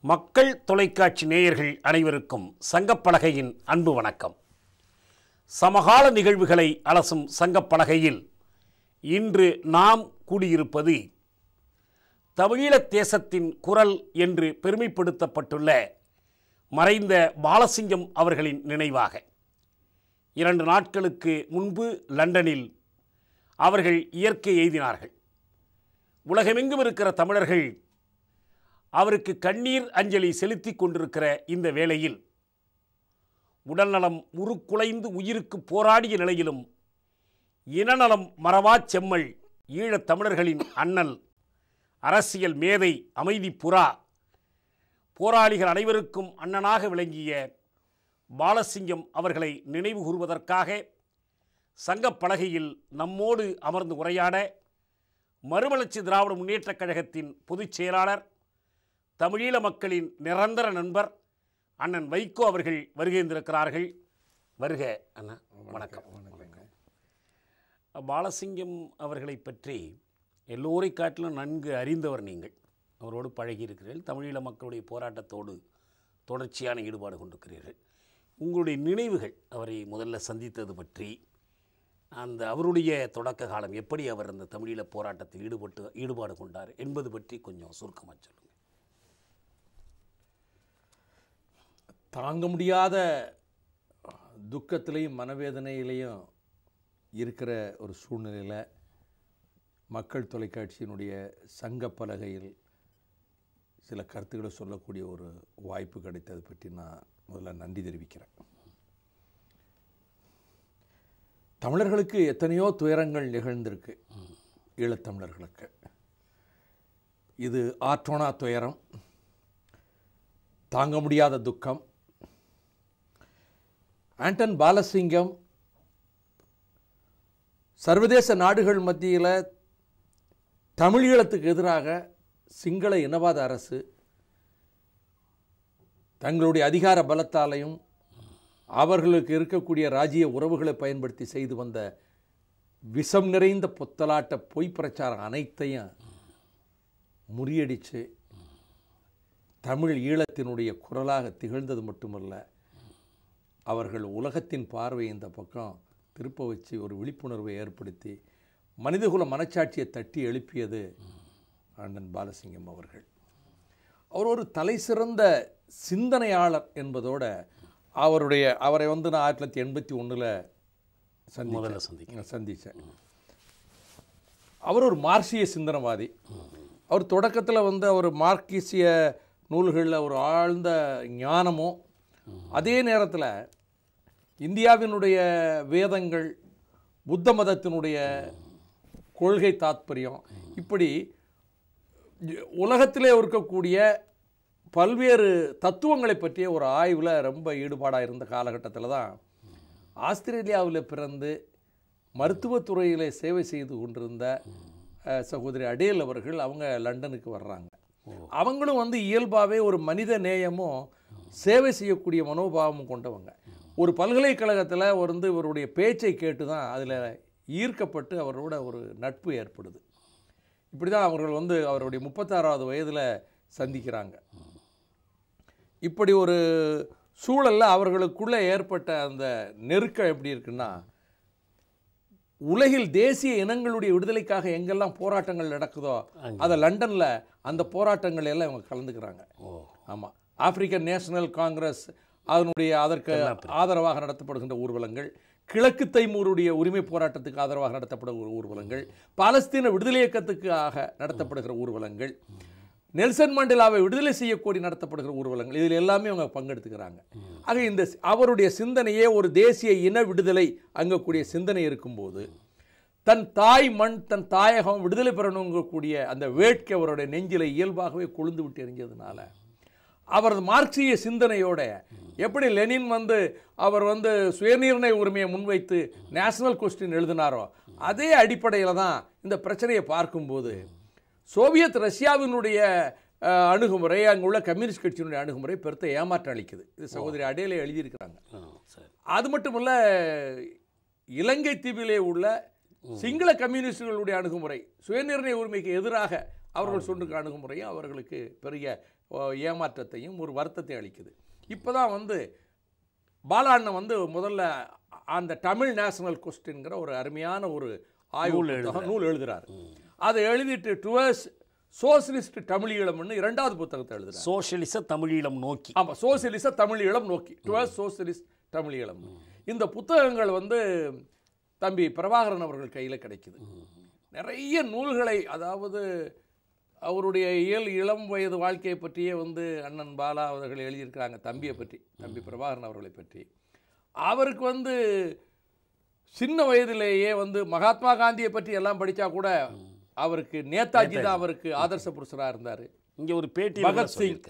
மக்கள் தொலைக்காட்சி நேயர்கள் அனைவருக்கும் சங்கப்பலகையின் அன்பு வணக்கம். சமகால நிகழ்வுகளை அலசும் சங்கப்பலகையில் இன்று நாம் கூடியிருப்பது தமிழீழ தேசத்தின் குரல் என்று பெருமைப்படுத்தப்பட்டுள்ள மறைந்த பாலசிங்கம் அவர்களின் நினைவாக 2 நாட்களுக்கு முன்பு லண்டனில் அவர்கள் இயற்கை எய்தினார்கள். உலகமெங்கும் இருக்கிற தமிழர்கள் அவருக்கு கண்ணீர் அஞ்சலி செலுத்தி கொண்டிருக்கிற இந்த வேளையில் உடல்நலம் உருக்குலைந்து உயிருக்கு போராடிய நிலையிலும் இனநலம் மறவாச் செம்மல் ஈழத் தமிழர்களின் அண்ணல், அரசியல் மேதை, அமைதி புறா, போராளிகள் அனைவருக்கும் அண்ணனாக விளங்கிய பாலசிங்கம் அவர்களை நினைவு கூறுவதற்காக சங்கப்பலகையில் நம்மோடு அமர்ந்து உரையாட மறுமலர்ச்சி திராவிட முன்னேற்றக் கழகத்தின் பொதுச் செயலாளர், தமிழீழ மக்களின் நிரந்தர நண்பர் அண்ணன் வைகோ அவர்கள் வருகின்றிருக்கிறார்கள். வருக அண்ணா. வணக்கம். பாலசிங்கம் அவர்களை பற்றி எல்லோரை காட்டிலும் நன்கு அறிந்தவர் நீங்கள். அவரோடு பழகியிருக்கிறீர்கள். தமிழீழ மக்களுடைய போராட்டத்தோடு தொடர்ச்சியான ஈடுபாடு கொண்டிருக்கிறீர்கள். உங்களுடைய நினைவுகள், அவரை முதல்ல சந்தித்தது பற்றி, அவருடைய தொடக்க காலம், எப்படி அவர் அந்த தமிழீழ போராட்டத்தில் ஈடுபாடு கொண்டார் என்பது பற்றி கொஞ்சம் சுருக்கமாக சொல்லுங்கள். தாங்க முடியாத துக்கத்திலையும் மனவேதனையிலையும் இருக்கிற ஒரு சூழ்நிலையில் மக்கள் தொலைக்காட்சியினுடைய சங்கப்பலகையில் சில கருத்துக்களை சொல்லக்கூடிய ஒரு வாய்ப்பு கிடைத்தது பற்றி நான் முதல்ல நன்றி தெரிவிக்கிறேன். தமிழர்களுக்கு எத்தனையோ துயரங்கள் நிகழ்ந்திருக்கு. ஈழத்தமிழர்களுக்கு இது ஆற்றோனா துயரம், தாங்க முடியாத துக்கம். ஆண்டன் பாலசிங்கம் சர்வதேச நாடுகள் மத்தியில் தமிழீழத்துக்கு எதிராக சிங்கள இனவாத அரசு தங்களுடைய அதிகார பலத்தாலையும் அவர்களுக்கு இருக்கக்கூடிய ராஜ்ய உறவுகளை பயன்படுத்தி செய்து வந்த விஷம் நிறைந்த பொத்தலாட்ட பொய் பிரச்சாரம் அனைத்தையும் முறியடித்து தமிழ் ஈழத்தினுடைய குரலாக திகழ்ந்தது மட்டுமல்ல, அவர்கள் உலகத்தின் பார்வை இந்த பக்கம் திருப்ப வச்சு ஒரு விழிப்புணர்வை ஏற்படுத்தி மனிதகுல மனச்சாட்சியை தட்டி எழுப்பியது அண்ணன் பாலசிங்கம் அவர்கள். அவர் ஒரு தலை சிறந்த சிந்தனையாளர் என்பதோட அவரை நான் 1981 சந்தித்தேன். அவர் ஒரு மார்க்சிய சிந்தனைவாதி. அவர் தொடக்கத்தில் அவர் மார்க்சிய நூல்களில் ஒரு ஆழ்ந்த ஞானமும், அதே நேரத்தில் இந்தியாவினுடைய வேதங்கள், புத்த மதத்தினுடைய கொள்கை தாத்பரியம், இப்படி உலகத்திலே இருக்கக்கூடிய பல்வேறு தத்துவங்களை பற்றிய ஒரு ஆய்வில் ரொம்ப ஈடுபாடாக இருந்த காலகட்டத்தில் தான் ஆஸ்திரேலியாவில் பிறந்து மருத்துவத்துறையில் சேவை செய்து கொண்டிருந்த சகோதரி அடேல் அவர்கள் அவங்க லண்டனுக்கு வர்றாங்க. அவங்களும் இயல்பாகவே ஒரு மனித நேயமும் சேவை செய்யக்கூடிய மனோபாவமும் கொண்டவங்க. ஒரு பல்கலைக்கழகத்தில் இவருடைய பேச்சை கேட்டு தான் அதில் ஈர்க்கப்பட்டு அவரோட ஒரு நட்பு ஏற்படுது. இப்படி தான் அவர்கள் அவருடைய 36வது வயதில் சந்திக்கிறாங்க. இப்படி ஒரு சூழலில் அவர்களுக்குள்ளே ஏற்பட்ட அந்த நெருக்கம் எப்படி இருக்குன்னா, உலகில் தேசிய இனங்களுடைய விடுதலைக்காக எங்கெல்லாம் போராட்டங்கள் நடக்குதோ அதை லண்டனில் அந்த போராட்டங்கள் எல்லாம் இவங்க கலந்துக்கிறாங்க. ஆமாம், ஆப்பிரிக்கன் நேஷனல் காங்கிரஸ் அதற்கு ஆதரவாக நடத்தப்படுகின்ற ஊர்வலங்கள், கிழக்கு தைமூருடைய உரிமை போராட்டத்துக்கு ஆதரவாக நடத்தப்படுகிற ஊர்வலங்கள், பாலஸ்தீன விடுதலை இயக்கத்துக்காக நடத்தப்படுகிற ஊர்வலங்கள், நெல்சன் மண்டேலாவை விடுதலை செய்யக்கோரி நடத்தப்படுகிற ஊர்வலங்கள், இதில் எல்லாமே அவங்க பங்கெடுத்துக்கிறாங்க. ஆக இந்த அவருடைய சிந்தனையே ஒரு தேசிய இன விடுதலை அங்கக்கூடிய சிந்தனை இருக்கும்போது, தன் தாய் மண், தன் தாயகம் விடுதலை பெறணுங்கக்கூடிய அந்த வேட்கை அவருடைய நெஞ்சில இயல்பாகவே கொழுந்து விட்டு எரிஞ்சதுனால, அவரது மார்க்சிய சிந்தனையோட எப்படி லெனின் அவர் சுயநிர்ணய உரிமையை முன்வைத்து நேஷனல் கொஸ்டின் எழுதினாரோ அதே அடிப்படையில் தான் இந்த பிரச்சனையை பார்க்கும்போது சோவியத் ரஷ்யாவினுடைய அணுகுமுறை, அங்குள்ள கம்யூனிஸ்ட் கட்சியினுடைய அணுகுமுறை பெருத்த ஏமாற்றம் அளிக்குது. இது சகோதரி அடேலே எழுதியிருக்கிறாங்க. அது மட்டுமல்ல, இலங்கை தீவிலே உள்ள சிங்கள கம்யூனிஸ்டுகளுடைய அணுகுமுறை, சுயநிர்ணய உரிமைக்கு எதிராக அவர்கள் சொல்லுகிற அணுகுமுறையும் அவர்களுக்கு பெரிய ஏமாற்றத்தையும் ஒரு வருத்தத்தை அளிக்குது. இப்போ தான் வந்து பாலாண்ணன் வந்து முதல்ல அந்த தமிழ் நேஷனல் கொஸ்டின்ங்கிற ஒரு அருமையான ஒரு நூல் எழுதுறாரு. அதை எழுதிட்டு டுவர்ஸ் சோசியலிஸ்ட் தமிழீழம்னு 2வது புத்தகத்தை எழுதுறாரு. சோசியலிச தமிழீழம் நோக்கி. ஆமாம், சோசியலிச தமிழீழம் நோக்கி, டுவர்ஸ் சோசியலிஸ்ட் தமிழீழம். இந்த புத்தகங்கள் வந்து தம்பி பிரபாகரன் அவர்கள் கையில் கிடைக்குது. நிறைய நூல்களை, அதாவது அவருடைய இளம் வயது வாழ்க்கையை பற்றியே வந்து அண்ணன் பாலா அவர்கள் எழுதியிருக்கிறாங்க. தம்பியை பற்றி, தம்பி பிரபாகரன் அவர்களை பற்றி. அவருக்கு வந்து சின்ன வயதிலேயே வந்து மகாத்மா காந்தியை பற்றி எல்லாம் படித்தா கூட அவருக்கு நேதாஜி தான் அவருக்கு ஆதர்ச புருஷராக இருந்தார். இங்கே ஒரு பேட்டி பகத்சிங்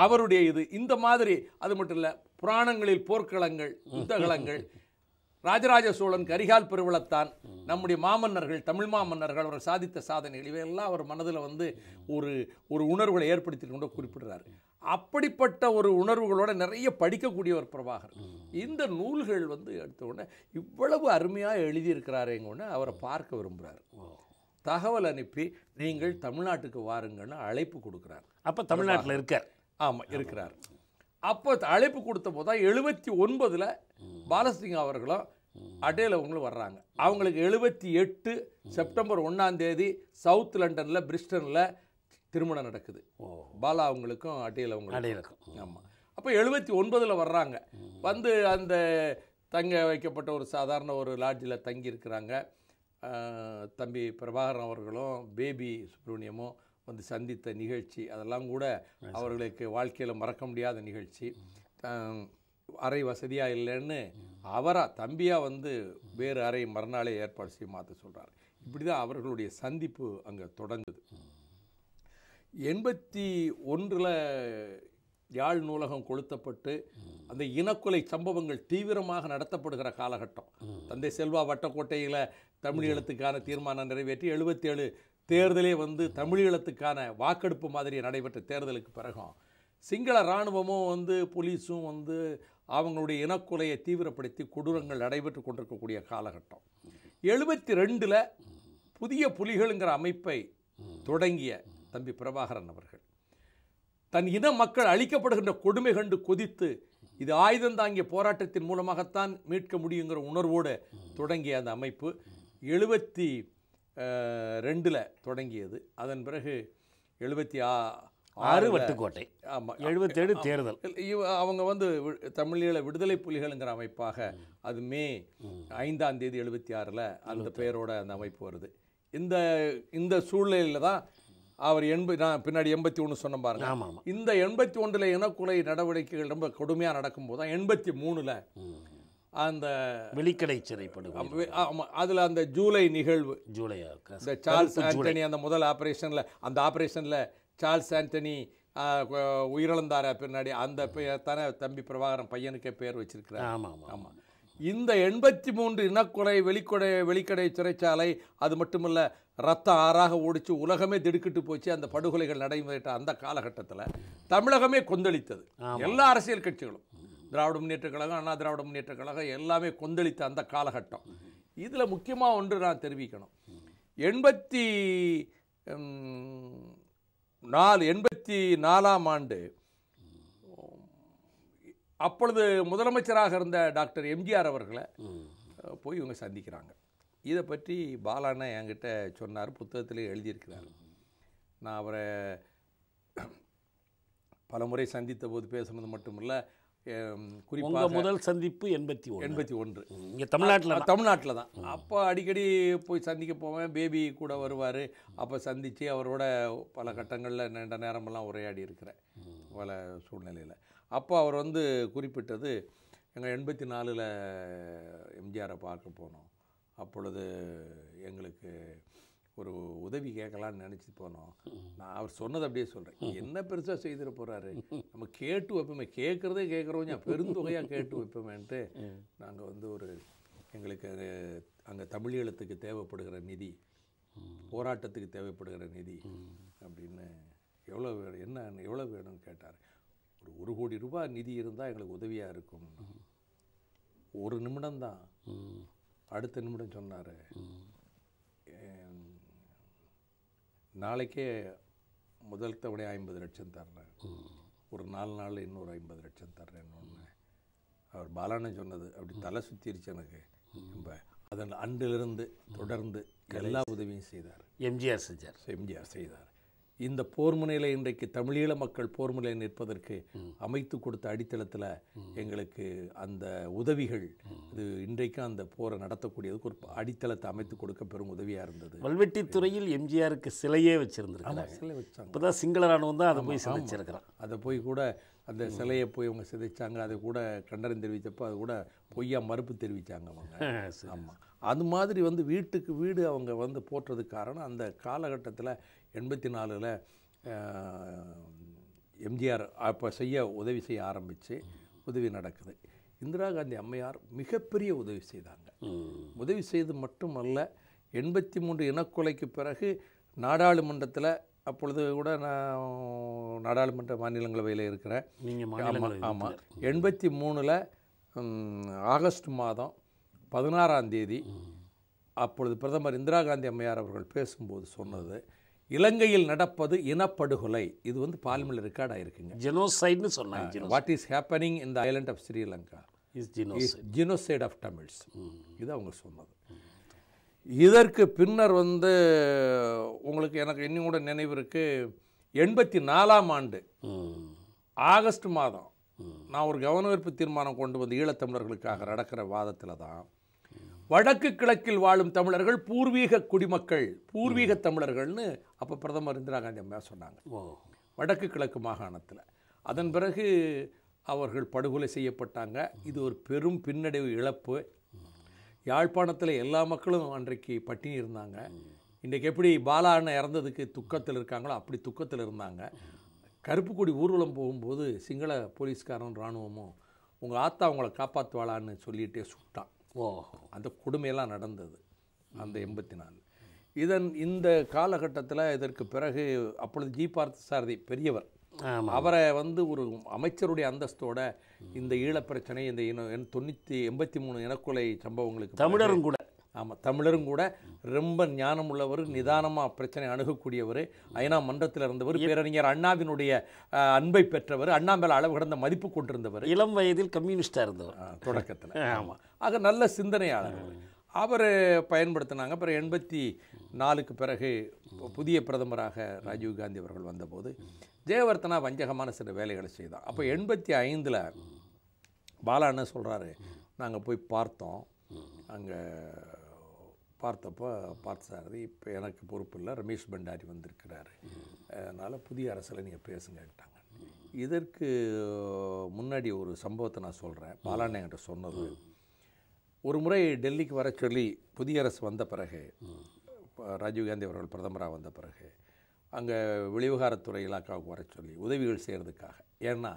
அவருடைய இந்த மாதிரி. அது மட்டும் இல்லை, புராணங்களில் போர்க்களங்கள், யுத்தகலங்கள், ராஜராஜ சோழன் கரிகால் பெருவளத்தான், நம்முடைய மாமன்னர்கள், தமிழ் மாமன்னர்கள், அவர் சாதித்த சாதனைகள், இவையெல்லாம் அவர் மனதில் வந்து ஒரு உணர்வுகளை ஏற்படுத்திட்டு கொண்டு குறிப்பிடுறாரு. அப்படிப்பட்ட ஒரு உணர்வுகளோட நிறைய படிக்கக்கூடியவர் பிரபாகர். இந்த நூல்கள் வந்து எடுத்த உடனே இவ்வளவு அருமையாக எழுதியிருக்கிறாரேங்க, அவரை பார்க்க விரும்புகிறார். தகவல் அனுப்பி நீங்கள் தமிழ்நாட்டுக்கு வாருங்கன்னு அழைப்பு கொடுக்குறார். அப்போ தமிழ்நாட்டில் இருக்கார். ஆமாம், இருக்கிறார். அப்போ அழைப்பு கொடுத்த போது தான் 79 பாலசிங் அவர்களும் அடேல் அவங்களும் வர்றாங்க. அவங்களுக்கு 78 செப்டம்பர் 1 சவுத் லண்டனில் பிரிஸ்டனில் திருமணம் நடக்குது. பாலா அவங்களுக்கும் அடேல் அவங்களுக்கும். ஆமாம். அப்போ 79 வர்றாங்க. வந்து அந்த தங்க வைக்கப்பட்ட ஒரு சாதாரண ஒரு லாட்ஜில் தங்கி இருக்கிறாங்க. தம்பி பிரபாகரன் அவர்களும் பேபி சுப்ரமணியமும் வந்து சந்தித்த நிகழ்ச்சி, அதெல்லாம் கூட அவர்களுக்கு வாழ்க்கையில் மறக்க முடியாத நிகழ்ச்சி. அறை வசதியாக இல்லைன்னு அவராக தம்பியாக வந்து வேறு அறை மறுநாளே ஏற்பாடு செய்ய மாற்ற சொல்கிறார். இப்படி தான் அவர்களுடைய சந்திப்பு அங்கே தொடங்குது. 81 யாழ் நூலகம் கொளுத்தப்பட்டு அந்த இனக்கொலை சம்பவங்கள் தீவிரமாக நடத்தப்படுகிற காலகட்டம். தந்தை செல்வா வட்டக்கோட்டையில் தமிழீழத்துக்கான தீர்மானம் நிறைவேற்றி 77 தேர்தலே வந்து தமிழீழத்துக்கான வாக்கெடுப்பு மாதிரி நடைபெற்ற தேர்தலுக்கு பிறகும் சிங்கள இராணுவமும் வந்து போலீஸும் வந்து அவங்களுடைய இனக்கொலையை தீவிரப்படுத்தி கொடூரங்கள் நடைபெற்று கொண்டிருக்கக்கூடிய காலகட்டம். 72 புதிய புலிகள்ங்கிற அமைப்பை தொடங்கிய தம்பி பிரபாகரன் அவர்கள் தன் இன மக்கள் அழிக்கப்படுகின்ற கொடுமை கண்டு கொதித்து இது ஆயுதம் தாங்கிய போராட்டத்தின் மூலமாகத்தான் மீட்க முடியுங்கிற உணர்வோடு தொடங்கிய அந்த அமைப்பு 72 தொடங்கியது. அதன் பிறகு 76 வட்டுக்கோட்டை, ஆமாம், 77 தேர்தல். அவங்க வந்து தமிழீழ விடுதலை புலிகள்ங்கிற அமைப்பாக அது மே 5 76 அந்த பெயரோட அந்த அமைப்பு வருது. இந்த சூழ்நிலையில் தான் அவர் நான் பின்னாடி 81 சொன்ன பாருங்க. இந்த 81 இனக்குலை நடவடிக்கைகள் ரொம்ப கொடுமையாக நடக்கும்போது தான் 83 அந்த வெளிக்கடை சிறைப்படுவது. அதில் அந்த ஜூலை நிகழ்வு, இந்த சார்ல்ஸ் ஆண்டனி அந்த முதல் ஆப்ரேஷனில் சார்ல்ஸ் ஆண்டனி உயிரிழந்தார பின்னாடி அந்த தானே தம்பி பிரபாகரன் பையனுக்கே பேர் வச்சிருக்கிறார். ஆமாம். இந்த 83 இனக்குலை வெளிக்கடை சிறைச்சாலை, அது மட்டுமல்ல ரத்தம் ஆறாக ஓடிச்சு, உலகமே திடுக்கிட்டு போச்சு. அந்த படுகொலைகள் நடைபெற்ற அந்த காலகட்டத்தில் தமிழகமே கொந்தளித்தது. எல்லா அரசியல் கட்சிகளும், திராவிட முன்னேற்ற கழகம், அண்ணா திராவிட முன்னேற்ற கழகம் எல்லாமே கொந்தளித்த அந்த காலகட்டம். இதில் முக்கியமாக ஒன்று நான் தெரிவிக்கணும். 84ஆம் ஆண்டு அப்பொழுது முதலமைச்சராக இருந்த டாக்டர் எம்ஜிஆர் அவர்களை போய் இவங்க சந்திக்கிறாங்க. இதை பற்றி பாலாண்ணா என்கிட்ட சொன்னார், புத்தகத்திலே எழுதியிருக்கிறார். நான் அவரை பல முறை சந்தித்த போது பேசுனது மட்டுமில்லை, குறிப்பாக முதல் சந்திப்பு 81 இங்கே தமிழ்நாட்டில் தான். அப்போ அடிக்கடி போய் சந்திக்க போவேன், பேபி கூட வருவார். அப்போ சந்தித்து அவரோட பல கட்டங்களில் நீண்ட நேரமெல்லாம் உரையாடி இருக்கிறேன் பல சூழ்நிலையில். அப்போ அவர் வந்து குறிப்பிட்டது, எங்கள் 84 எம்ஜிஆரை பார்க்க போனோம். அப்பொழுது எங்களுக்கு ஒரு உதவி கேட்கலான்னு நினச்சி போனோம். நான் அவர் சொன்னது அப்படியே சொல்கிறேன். என்ன பெருசாக செய்திட போகிறாரு, நம்ம கேட்டு வைப்போமே, கேட்குறதே கேட்குறோம், பெருந்தொகையாக கேட்டு வைப்போமேன்ட்டு நாங்கள் வந்து எங்களுக்கு அங்கே தமிழீழத்துக்கு தேவைப்படுகிற நிதி, போராட்டத்துக்கு தேவைப்படுகிற நிதி அப்படின்னு எவ்வளோ வேணும்னு கேட்டார். ஒரு 1 கோடி ரூபாய் நிதி இருந்தால் எங்களுக்கு உதவியாக இருக்கும். ஒரு நிமிடம்தான். அடுத்த நிமிடம் சொன்னார், நாளைக்கே முதல் தவணை 50 லட்சம் தர்றேன், ஒரு 4 நாள் இன்னொரு 50 லட்சம் தர்றேன்னு ஒன்று அவர் பாலாண்ணன் சொன்னது அப்படி தலை சுற்றிருச்சு எனக்கு. ரொம்ப அதன் அன்றிலிருந்து தொடர்ந்து எல்லா உதவியும் செய்தார். எம்ஜிஆர் செஞ்சார். எம்ஜிஆர் செய்தார். இந்த போர் முனையில் இன்றைக்கு தமிழீழ மக்கள் போர் முனையில் நிற்பதற்கு அமைத்து கொடுத்த அடித்தளத்தில் எங்களுக்கு அந்த உதவிகள் இது இன்றைக்கும் அந்த போரை நடத்தக்கூடியதுக்கு ஒரு அடித்தளத்தை அமைத்து கொடுக்க பெரும் உதவியாக இருந்தது. வல்வெட்டித்துறையில் எம்ஜிஆருக்கு சிலையே வச்சுருந்துருக்காங்க. சிலை வச்சாங்க. இப்போ தான் சிங்கள ராணுவம் தான் அதை போய் சிதைச்சிருக்கிறான். அதை போய் கூட அந்த சிலையை போய் அவங்க சிதைச்சாங்க. அதை கூட கண்டனம் தெரிவித்தப்போ அது கூட பொய்யா மறுப்பு தெரிவித்தாங்க அவங்க. ஆமாம், அது மாதிரி வந்து வீட்டுக்கு வீடு அவங்க வந்து போற்றதுக்கு காரணம் அந்த காலகட்டத்தில் 84ல் எம்ஜிஆர் அப்போ உதவி செய்ய ஆரம்பித்து உதவி நடக்குது. இந்திரா காந்தி அம்மையார் மிகப்பெரிய உதவி செய்தாங்க. உதவி செய்து மட்டுமல்ல, 83 இனக்கொலைக்கு பிறகு நாடாளுமன்றத்தில் அப்பொழுது கூட நான் நாடாளுமன்ற மாநிலங்களவையில் இருக்கிறேன். ஆமாம், 83ல் ஆகஸ்ட் மாதம் 16ஆம் தேதி அப்பொழுது பிரதமர் இந்திரா காந்தி அம்மையார் அவர்கள் பேசும்போது சொன்னது, இலங்கையில் நடப்பது இனப்படுகொலை. இது வந்து பார்லிமெண்ட் ரெக்கார்ட் ஆகிருக்குங்க. ஜெனோசைட்னு சொன்னாங்க. What is happening in the island of Sri Lanka is genocide of Tamils. இது அவங்க சொன்னது. இதற்கு பின்னர் வந்து உங்களுக்கு எனக்கு இன்னும் கூட நினைவு இருக்குது, 84ஆம் ஆண்டு ஆகஸ்ட் மாதம் நான் ஒரு கவனஈர்ப்பு தீர்மானம் கொண்டு வந்து ஈழத்தமிழர்களுக்காக நடக்கிற வாதத்தில் தான் வடக்கு கிழக்கில் வாழும் தமிழர்கள் பூர்வீக குடிமக்கள், பூர்வீக தமிழர்கள்னு அப்போ பிரதமர் இந்திரா காந்தி அம்மையார் சொன்னாங்க வடக்கு கிழக்கு மாகாணத்தில். அதன் பிறகு அவர்கள் படுகொலை செய்யப்பட்டாங்க. இது ஒரு பெரும் பின்னடைவு இழப்பு. யாழ்ப்பாணத்தில் எல்லா மக்களும் அன்றைக்கு பட்டினி இருந்தாங்க. இன்றைக்கு எப்படி பாலா அண்ணன் இறந்ததுக்கு துக்கத்தில் இருக்காங்களோ அப்படி துக்கத்தில் இருந்தாங்க. கருப்பு கொடி ஊர்வலம் போகும்போது சிங்கள போலீஸ்காரன் இராணுவமும் உங்கள் ஆத்தா அவங்கள காப்பாற்றுவாளான்னு சொல்லிகிட்டே சுட்டான். அந்த கொடுமையெல்லாம் நடந்தது அந்த 84. இந்த காலகட்டத்தில் இதற்கு பிறகு அப்பொழுது ஜி பார்த்தசாரதி பெரியவர், அவரை வந்து ஒரு அமைச்சருடைய அந்தஸ்தோட இந்த ஈழப்பிரச்சனை, இந்த 83 இனக்கொலை சம்பவங்களுக்கு தமிழரும் கூட, ஆமாம் தமிழரும் கூட ரொம்ப ஞானம் உள்ளவர், நிதானமாக பிரச்சனை அணுகக்கூடியவர், ஐநா மன்றத்தில் இருந்தவர், பேரறிஞர் அண்ணாவினுடைய அன்பை பெற்றவர், அண்ணா மேலே அளவு கடந்த மதிப்பு கொண்டிருந்தவர், இளம் வயதில் கம்யூனிஸ்டாக இருந்தவர் தொடக்கத்தில். ஆமாம், ஆக நல்ல சிந்தனையாளர். அவர் பயன்படுத்தினாங்க. அப்புறம் 84க்கு பிறகு புதிய பிரதமராக ராஜீவ்காந்தி அவர்கள் வந்தபோது ஜெயவர்த்தனா வஞ்சகமான சில வேலைகளை செய்தார். அப்போ 85ல் பாலா என்ன சொல்கிறாரு, நாங்கள் போய் பார்த்தோம். அங்கே பார்த்தப்போ பார்த்தசாரதி இப்போ எனக்கு பொறுப்பு இல்லை, ரமேஷ் பண்டாரி வந்திருக்கிறாரு, அதனால் புதிய அரசில் நீங்கள் பேசுங்கட்டாங்க. இதற்கு முன்னாடி ஒரு சம்பவத்தை நான் சொல்கிறேன். பாலாண்ணன் என்கிட்ட சொன்னது, ஒரு முறை டெல்லிக்கு வர சொல்லி புதிய அரசு வந்த பிறகு, ராஜீவ்காந்தி அவர்கள் பிரதமராக வந்த பிறகு அங்கே வெளிவிவகாரத்துறை இலாக்காவுக்கு வர சொல்லி உதவிகள் செய்கிறதுக்காக. ஏன்னா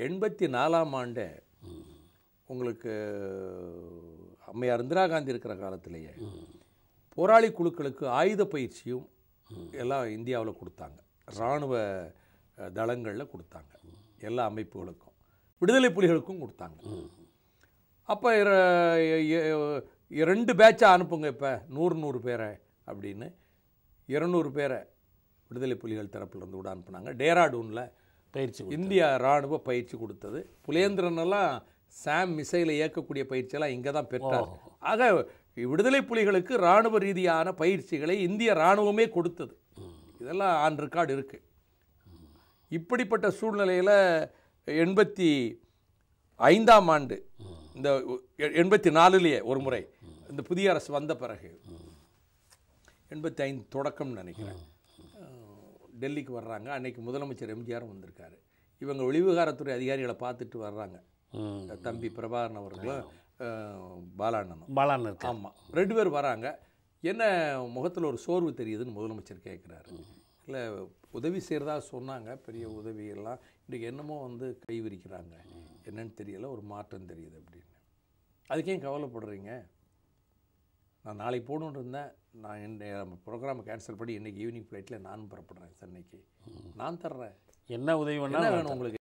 84ஆம் ஆண்டு உங்களுக்கு அம்மையார் இந்திரா காந்தி இருக்கிற காலத்திலேயே போராளி குழுக்களுக்கு ஆயுத பயிற்சியும் எல்லாம் இந்தியாவில் கொடுத்தாங்க. இராணுவ தளங்களில் கொடுத்தாங்க, எல்லா அமைப்புகளுக்கும், விடுதலை புலிகளுக்கும் கொடுத்தாங்க. அப்போ 2 பேட்சாக அனுப்புங்க, இப்போ 100 பேரை அப்படின்னு 200 பேரை விடுதலை புலிகள் தரப்பிலிருந்து கூட அனுப்புனாங்க. டேராடூனில் பயிற்சி இந்தியா இராணுவ பயிற்சி கொடுத்தது. புலேந்திரனெல்லாம் சாம் மிசைலை இயக்கக்கூடிய பயிற்சியெல்லாம் இங்கே தான் பெற்றார். ஆக விடுதலை புலிகளுக்கு இராணுவ ரீதியான பயிற்சிகளை இந்திய இராணுவமே கொடுத்தது. இதெல்லாம் ஆன் ரெக்கார்டு இருக்குது. இப்படிப்பட்ட சூழ்நிலையில் 85ஆம் ஆண்டு இந்த 84லேயே ஒரு முறை இந்த புதிய அரசு வந்த பிறகு 85 தொடக்கம்னு நினைக்கிறேன், டெல்லிக்கு வர்றாங்க. அன்னைக்கு முதலமைச்சர் எம்ஜிஆரும் வந்திருக்காரு. இவங்க வெளிவிவகாரத்துறை அதிகாரிகளை பார்த்துட்டு வர்றாங்க, தம்பி பிரபாகரன் அவர்களும் பாலாண்ணனும். ஆமாம், 2 பேர் வராங்க. என்ன முகத்தில் ஒரு சோர்வு தெரியுதுன்னு முதலமைச்சர் கேட்குறாரு. இல்லை உதவி செய்கிறதா சொன்னாங்க, பெரிய உதவியெல்லாம் இன்றைக்கி என்னமோ வந்து கை விரிக்கிறாங்க, என்னன்னு தெரியல, ஒரு மாற்றம் தெரியுது அப்படின்னு. அதுக்கேன் கவலைப்படுறீங்க, நான் நாளைக்கு போகணுன்னு இருந்தேன், நான் நம்ம ப்ரோக்ராமை கேன்சல் பண்ணி இன்றைக்கி ஈவினிங் ஃப்ளைட்டில் நானும் புறப்படுறேன் சென்னைக்கு, நான் தர்றேன், என்ன உதவி வேணும் உங்களுக்கு.